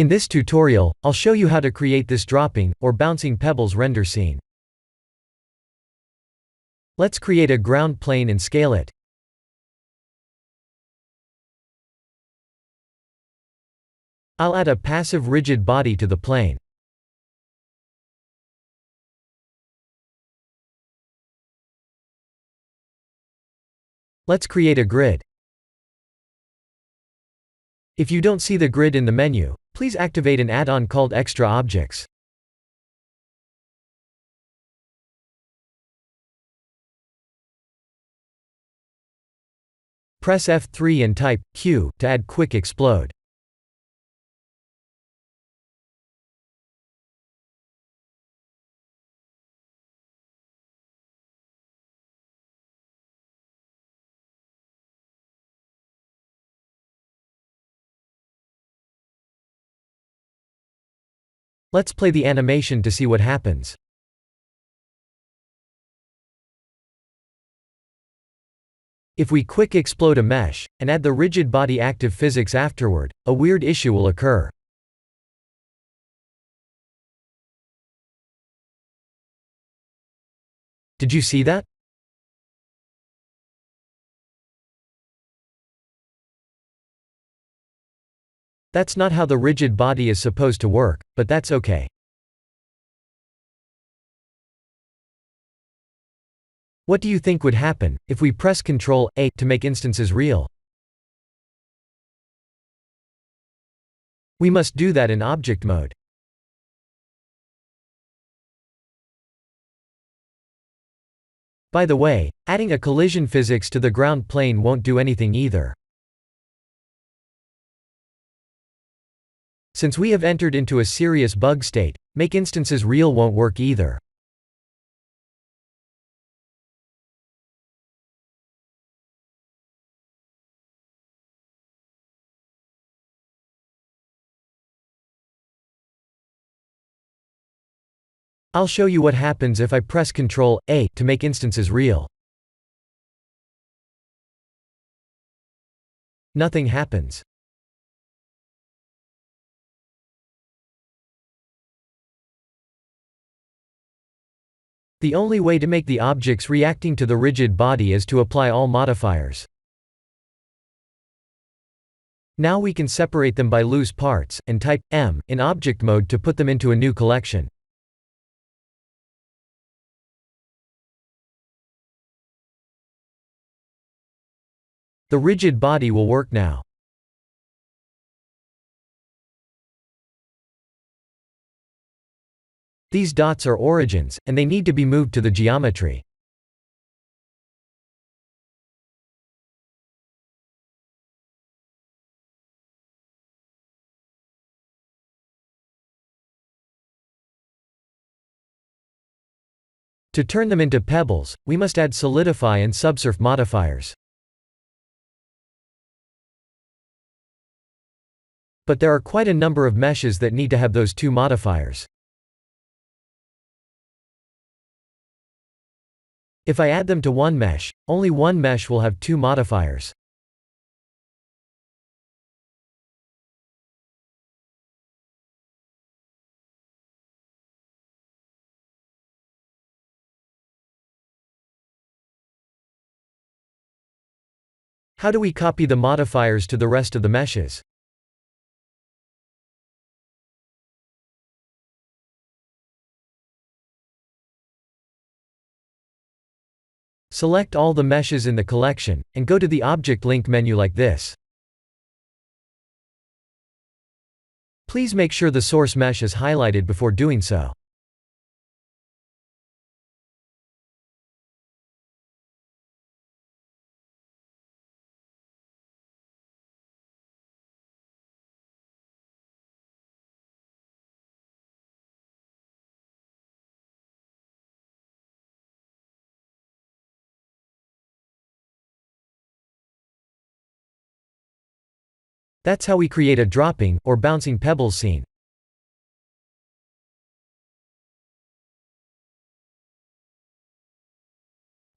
In this tutorial, I'll show you how to create this dropping, or bouncing pebbles render scene. Let's create a ground plane and scale it. I'll add a passive rigid body to the plane. Let's create a grid. If you don't see the grid in the menu, please activate an add-on called Extra Objects. Press F3 and type Q to add Quick Explode. Let's play the animation to see what happens. If we quick explode a mesh, and add the rigid body active physics afterward, a weird issue will occur. Did you see that? That's not how the rigid body is supposed to work, but that's okay. What do you think would happen if we press Ctrl+A to make instances real? We must do that in object mode. By the way, adding a collision physics to the ground plane won't do anything either. Since we have entered into a serious bug state, make instances real won't work either. I'll show you what happens if I press Ctrl+A to make instances real. Nothing happens. The only way to make the objects reacting to the rigid body is to apply all modifiers. Now we can separate them by loose parts, and type M in object mode to put them into a new collection. The rigid body will work now. These dots are origins, and they need to be moved to the geometry. To turn them into pebbles, we must add solidify and subsurf modifiers. But there are quite a number of meshes that need to have those two modifiers. If I add them to one mesh, only one mesh will have two modifiers. How do we copy the modifiers to the rest of the meshes? Select all the meshes in the collection, and go to the Object Link menu like this. Please make sure the source mesh is highlighted before doing so. That's how we create a dropping, or bouncing pebbles scene.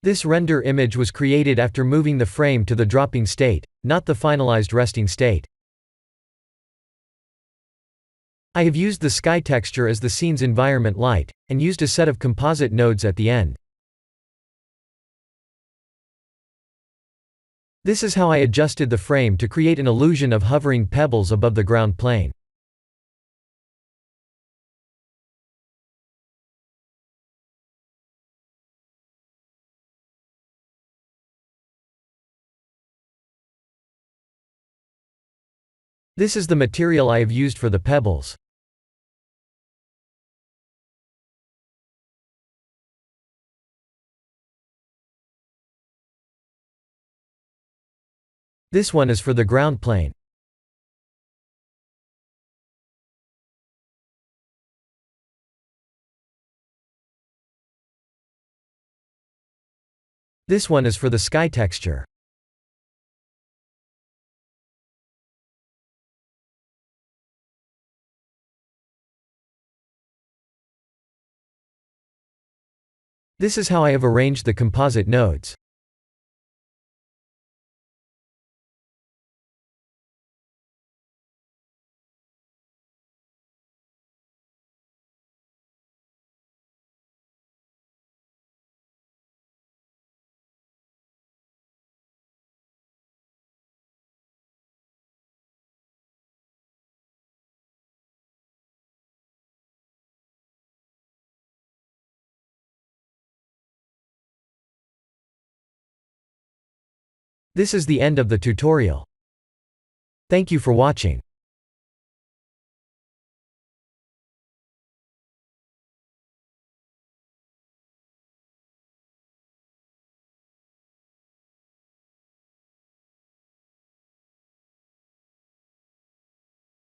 This render image was created after moving the frame to the dropping state, not the finalized resting state. I have used the sky texture as the scene's environment light, and used a set of composite nodes at the end. This is how I adjusted the frame to create an illusion of hovering pebbles above the ground plane. This is the material I have used for the pebbles. This one is for the ground plane. This one is for the sky texture. This is how I have arranged the composite nodes. This is the end of the tutorial. Thank you for watching.